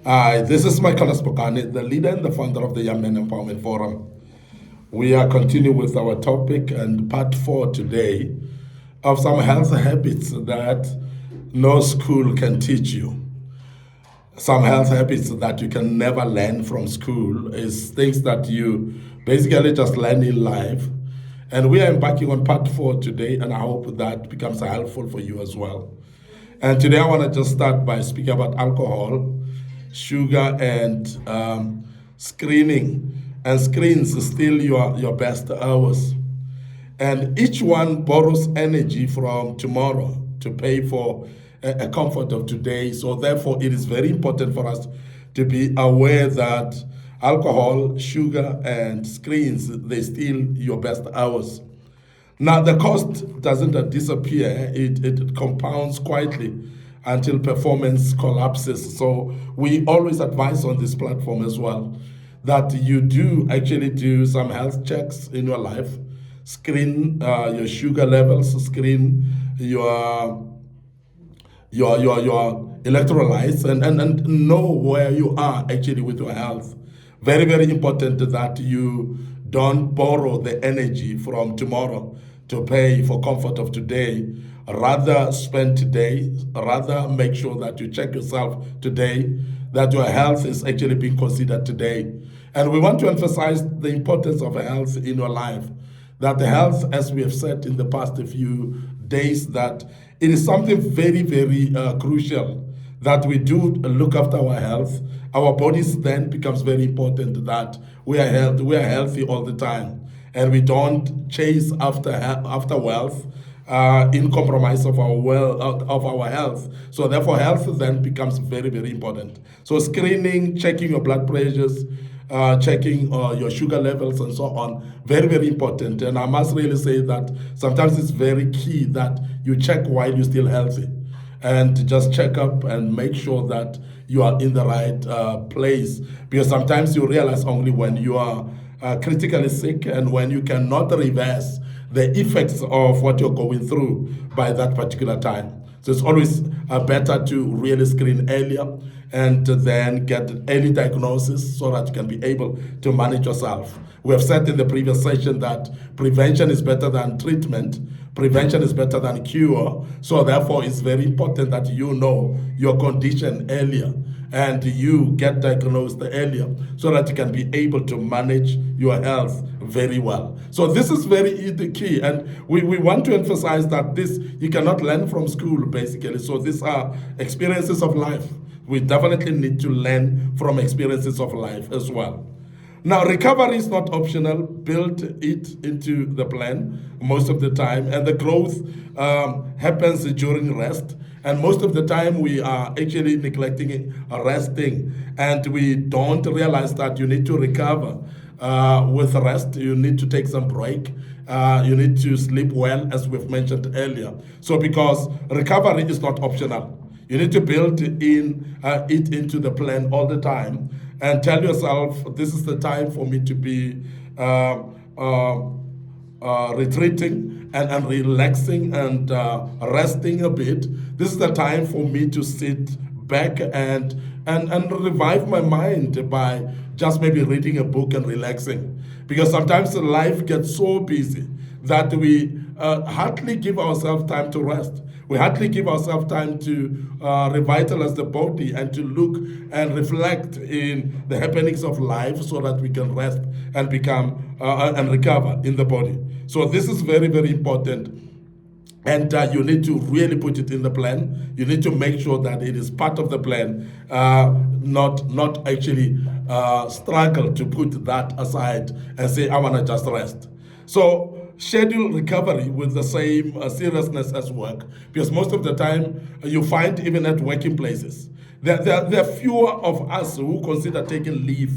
Hi, this is MIcornus, Phokane, the leader and the founder of the Young Men Empowerment Forum. We are continuing with our topic and part four today of some health habits that no school can teach you. Some health habits that you can never learn from school is things that you basically just learn in life. And we are embarking on part four today, and I hope that becomes helpful for you as well. And today I want to just start by speaking about alcohol, sugar, and screening. And screens steal your best hours. And each one borrows energy from tomorrow to pay for a comfort of today. So therefore, it is very important for us to be aware that alcohol, sugar, and screens, they steal your best hours. Now, the cost doesn't disappear, it compounds quietly until performance collapses. So, we always advise on this platform as well that you do actually do some health checks in your life, screen your sugar levels, screen your your electrolytes, and know where you are actually with your health. Very, very important that you don't borrow the energy from tomorrow to pay for comfort of today. Rather spend today, rather make sure that you check yourself today, that your health is actually being considered today. And we want to emphasize the importance of health in your life. That the health, as we have said in the past few days, that it is something very, very crucial that we do look after our health. Our bodies then becomes very important that we are healthy all the time, and we don't chase after wealth in compromise of of our health. So therefore, health then becomes very, very important. So screening, checking your blood pressures, checking your sugar levels and so on, very, very important. And I must really say that sometimes it's very key that you check while you're still healthy, and just check up and make sure that you are in the right place, because sometimes you realize only when you are critically sick and when you cannot reverse the effects of what you're going through by that particular time. So it's always better to really screen earlier and to then get early diagnosis so that you can be able to manage yourself. We have said in the previous session that prevention is better than treatment. Prevention is better than cure. So therefore, it's very important that you know your condition earlier and you get diagnosed earlier so that you can be able to manage your health very well. So this is very the key, and we want to emphasize that this you cannot learn from school basically. So these are experiences of life. We definitely need to learn from experiences of life as well. Now, recovery is not optional. Build it into the plan most of the time, and the growth happens during rest. And most of the time, we are actually neglecting resting, and we don't realize that you need to recover with rest. You need to take some break. You need to sleep well, as we've mentioned earlier. So, because recovery is not optional, you need to build it into the plan all the time, and tell yourself, this is the time for me to be retreating and relaxing and resting a bit. This is the time for me to sit back and revive my mind by just maybe reading a book and relaxing. Because sometimes life gets so busy that we hardly give ourselves time to rest. We hardly give ourselves time to revitalize the body and to look and reflect in the happenings of life so that we can rest and become and recover in the body. So this is very, very important. And you need to really put it in the plan. You need to make sure that it is part of the plan, not actually struggle to put that aside and say, I want to just rest. So schedule recovery with the same seriousness as work, because most of the time you find even at working places, there are fewer of us who consider taking leave.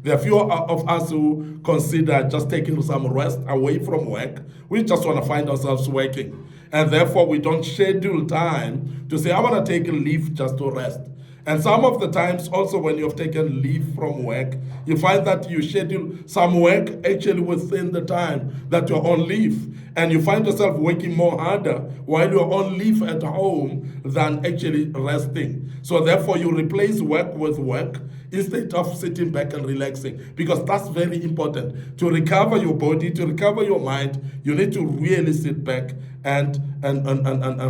There are fewer of us who consider just taking some rest away from work. We just want to find ourselves working. And therefore, we don't schedule time to say, I want to take a leave just to rest. And some of the times also when you have taken leave from work, you find that you schedule some work actually within the time that you're on leave. And you find yourself working more harder while you're on leave at home than actually resting. So therefore you replace work with work instead of sitting back and relaxing, because that's very important. To recover your body, to recover your mind, you need to really sit back and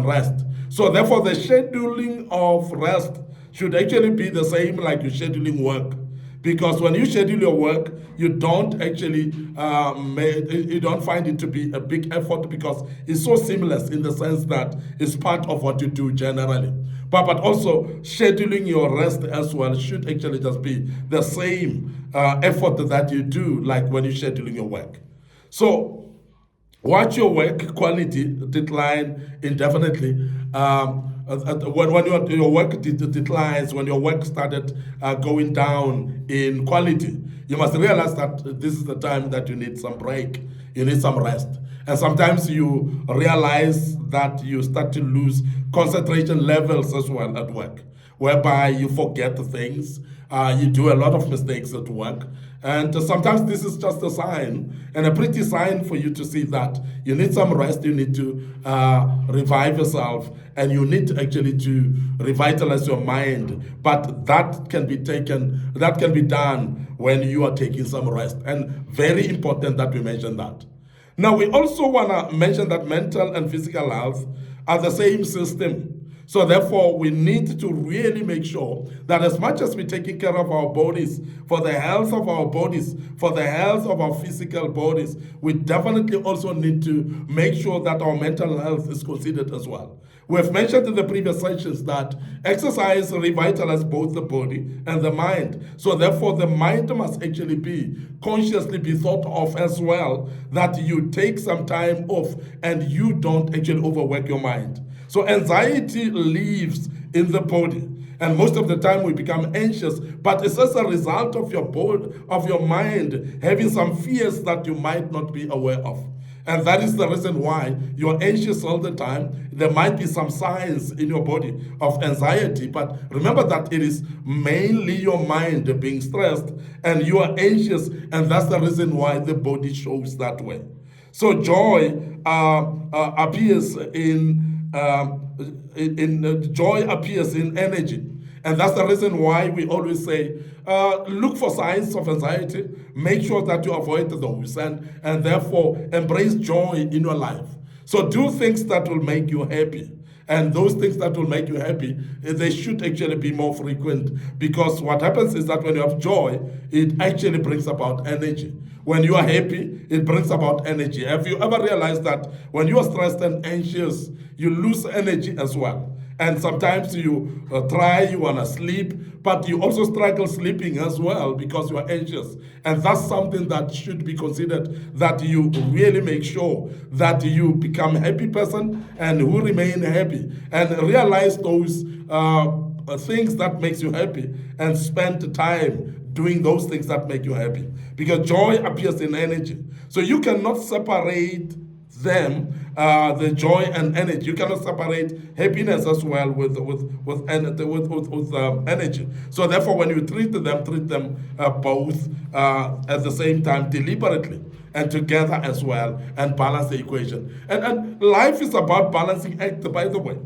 rest. So therefore the scheduling of rest should actually be the same like you're scheduling work. Because when you schedule your work, you don't actually you don't find it to be a big effort, because it's so seamless in the sense that it's part of what you do generally. But also scheduling your rest as well should actually just be the same effort that you do like when you're scheduling your work. So watch your work quality decline indefinitely. When your work declines, when your work started going down in quality, you must realize that this is the time that you need some break, you need some rest. And sometimes you realize that you start to lose concentration levels as well at work, whereby you forget things, you do a lot of mistakes at work. And sometimes this is just a sign, and a pretty sign for you to see that you need some rest, you need to revive yourself, and you need actually to revitalize your mind. But that can be done when you are taking some rest. And very important that we mention that. Now, we also want to mention that mental and physical health are the same system. So therefore, we need to really make sure that as much as we're taking care of our bodies, for the health of our bodies, for the health of our physical bodies, we definitely also need to make sure that our mental health is considered as well. We have mentioned in the previous sessions that exercise revitalizes both the body and the mind. So therefore, the mind must actually be consciously be thought of as well, that you take some time off and you don't actually overwork your mind. So anxiety lives in the body, and most of the time we become anxious, but it's as a result of your body, of your mind having some fears that you might not be aware of. And that is the reason why you're anxious all the time. There might be some signs in your body of anxiety, but remember that it is mainly your mind being stressed and you are anxious, and that's the reason why the body shows that way. So joy appears joy appears in energy. And that's the reason why we always say, look for signs of anxiety, make sure that you avoid those, and therefore embrace joy in your life. So do things that will make you happy. And those things that will make you happy, they should actually be more frequent, because what happens is that when you have joy, it actually brings about energy. When you are happy, it brings about energy. Have you ever realized that when you are stressed and anxious, you lose energy as well? And sometimes you you want to sleep, but you also struggle sleeping as well because you are anxious. And that's something that should be considered, that you really make sure that you become a happy person and who remain happy, and realize those things that makes you happy, and spend time doing those things that make you happy. Because joy appears in energy. So you cannot separate them, the joy and energy. You cannot separate happiness as well with energy. So therefore, when you treat them both at the same time, deliberately and together as well, and balance the equation. And life is about balancing act, by the way.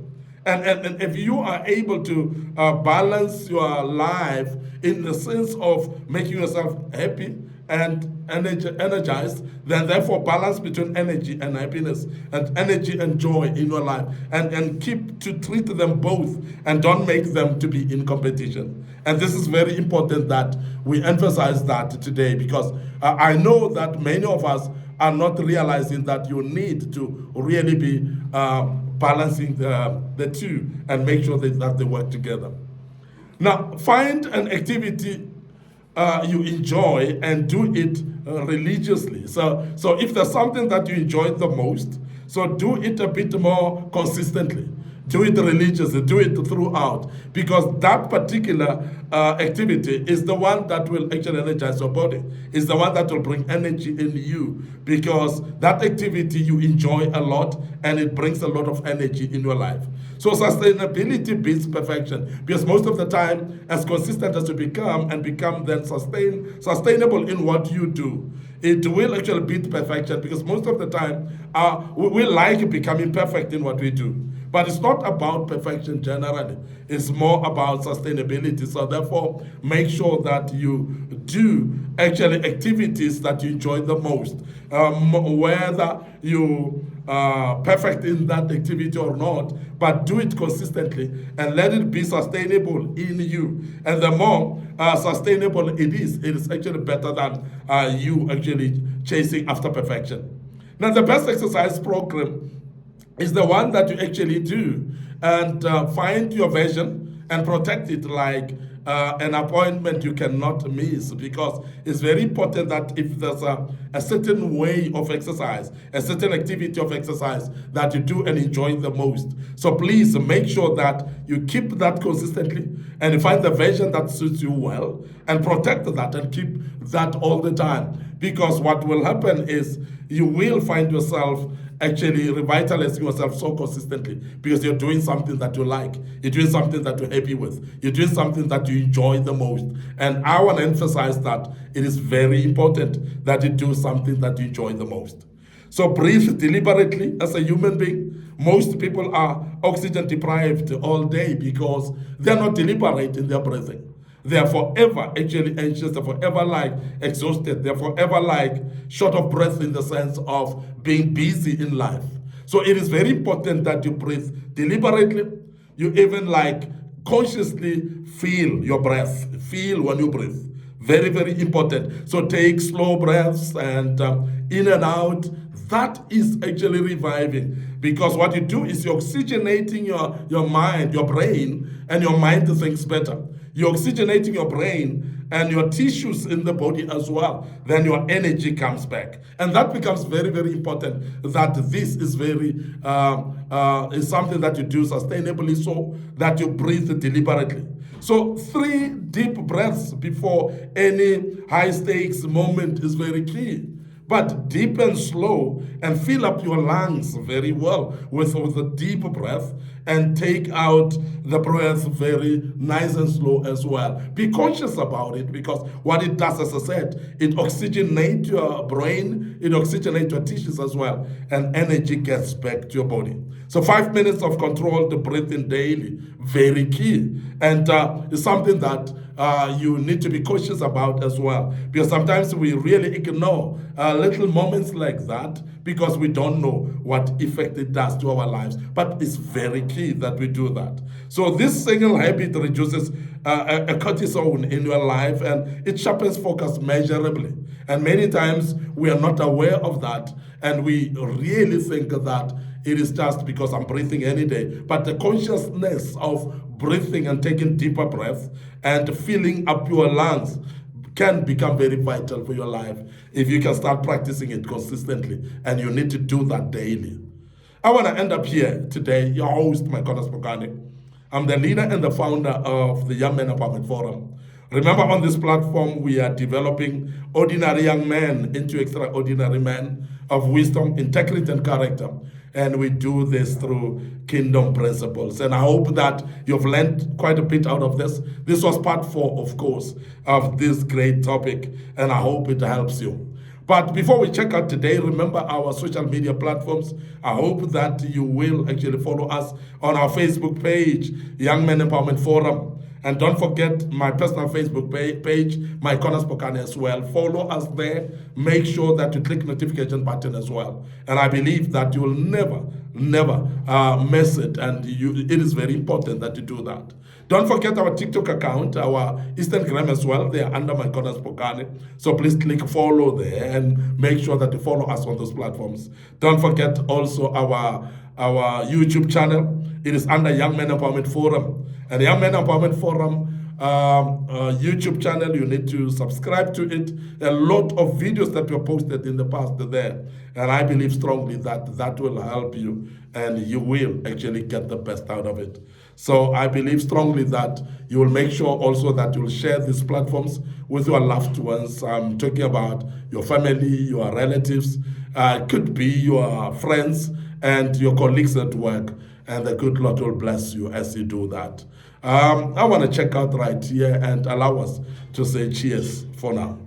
And if you are able to balance your life in the sense of making yourself happy and energized, then therefore balance between energy and happiness, and energy and joy in your life, and keep to treat them both, and don't make them to be in competition. And this is very important that we emphasize that today, because I know that many of us are not realizing that you need to really be balancing the two, and make sure that they work together. Now, find an activity you enjoy and do it religiously. So if there's something that you enjoy the most, so do it a bit more consistently. do it religiously, do it throughout, because that particular activity is the one that will actually energize your body, is the one that will bring energy in you, because that activity you enjoy a lot and it brings a lot of energy in your life. So sustainability beats perfection, because most of the time, as consistent as you become and become then sustainable in what you do, it will actually beat perfection, because most of the time we like becoming perfect in what we do. But it's not about perfection generally. It's more about sustainability. So therefore, make sure that you do actually activities that you enjoy the most. Whether you are perfect in that activity or not, but do it consistently and let it be sustainable in you. And the more sustainable it is actually better than you actually chasing after perfection. Now, the best exercise program is the one that you actually do and find your vision and protect it like an appointment you cannot miss, because it's very important that if there's a certain way of exercise, a certain activity of exercise that you do and enjoy the most. So please make sure that you keep that consistently and you find the version that suits you well and protect that and keep that all the time, because what will happen is you will find yourself actually revitalizing yourself so consistently, because you're doing something that you like, you're doing something that you're happy with, you're doing something that you enjoy the most. And I want to emphasize that it is very important that you do something that you enjoy the most. So breathe deliberately as a human being. Most people are oxygen deprived all day because they're not deliberate in their breathing. They are forever actually anxious, they're forever like exhausted, they're forever like short of breath in the sense of being busy in life. So it is very important that you breathe deliberately. You even like consciously feel your breath, feel when you breathe. Very, very important. So take slow breaths and in and out. That is actually reviving, because what you do is you're oxygenating your mind, your brain, and your mind thinks better. You're oxygenating your brain and your tissues in the body as well. Then your energy comes back. And that becomes very, very important, that this is very, is something that you do sustainably, so that you breathe deliberately. So 3 deep breaths before any high stakes moment is very key. But deep and slow, and fill up your lungs very well with a deep breath, and take out the breath very nice and slow as well. Be conscious about it, because what it does, as I said, it oxygenates your brain, it oxygenates your tissues as well, and energy gets back to your body. So 5 minutes of controlled breathing daily, very key. And it's something that you need to be cautious about as well, because sometimes we really ignore little moments like that, because we don't know what effect it does to our lives. But it's very key that we do that. So this single habit reduces a cortisol in your life, and it sharpens focus measurably. And many times we are not aware of that, and we really think that it is just because I'm breathing any day. But the consciousness of breathing and taking deeper breaths and filling up your lungs can become very vital for your life if you can start practicing it consistently, and you need to do that daily. I want to end up here today, your host, MIcornus Phokane. I'm the leader and the founder of the Young Men Empowerment Forum. Remember, on this platform, we are developing ordinary young men into extraordinary men of wisdom, integrity, and character. And we do this through kingdom principles. And I hope that you've learned quite a bit out of this. This was part 4, of course, of this great topic, and I hope it helps you. But before we check out today, remember our social media platforms. I hope that you will actually follow us on our Facebook page, Young Men Empowerment Forum. And don't forget my personal Facebook page, MIcornus Phokane as well. Follow us there. Make sure that you click notification button as well. And I believe that you will never miss it. And it is very important that you do that. Don't forget our TikTok account, our Instagram as well. They are under MIcornus Phokane. So please click follow there and make sure that you follow us on those platforms. Don't forget also our YouTube channel. It is under Young Men Empowerment Forum. And the Young Men Empowerment Forum YouTube channel. You need to subscribe to it. A lot of videos that were posted in the past are there. And I believe strongly that that will help you and you will actually get the best out of it. So I believe strongly that you will make sure also that you will share these platforms with your loved ones. I'm talking about your family, your relatives, could be your friends and your colleagues at work. And the good Lord will bless you as you do that. I want to check out right here and allow us to say cheers for now.